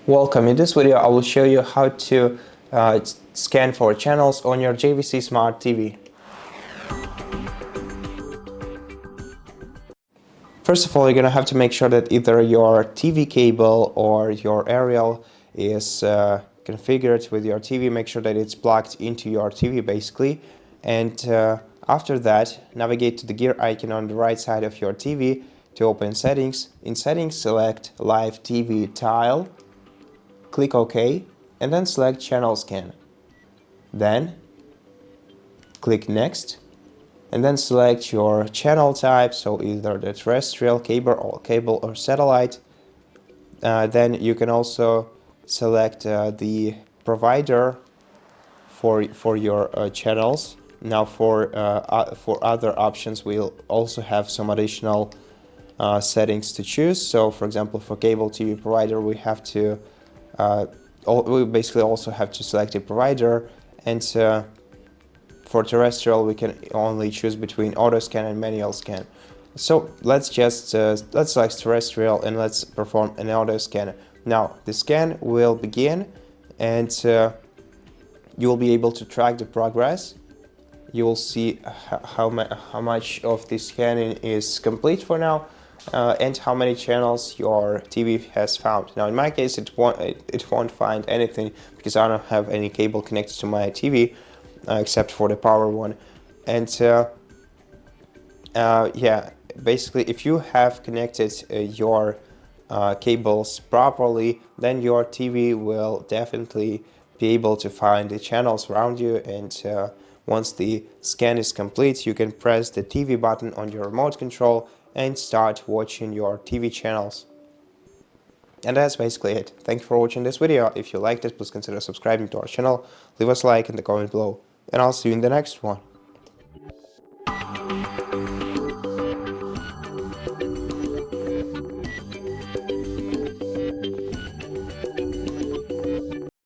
Welcome. In this video, I will show you how to scan for channels on your JVC Smart TV. First of all, you're going to have to make sure that either your TV cable or your aerial is configured with your TV. Make sure that it's plugged into your TV basically. And after that, navigate to the gear icon on the right side of your TV to open settings. In settings, select Live TV Tile. Click OK, and then select Channel Scan. Then click Next, and then select your channel type, so either the terrestrial, cable or satellite. Then you can also select the provider for your channels. Now for other options, we'll also have some additional settings to choose. So for example, for cable TV provider, we basically also have to select a provider, and for terrestrial we can only choose between auto scan and manual scan. So let's select terrestrial and let's perform an auto scan. Now the scan will begin, and you will be able to track the progress. You will see how much of the scanning is complete for now, and how many channels your TV has found. Now in my case it won't find anything because I don't have any cable connected to my TV except for the power one. And yeah, basically if you have connected your cables properly, then your TV will definitely be able to find the channels around you. And once the scan is complete, you can press the TV button on your remote control and start watching your TV channels. And that's basically it. Thank you for watching this video. If you liked it, please consider subscribing to our channel, leave us a like in the comment below, and I'll see you in the next one.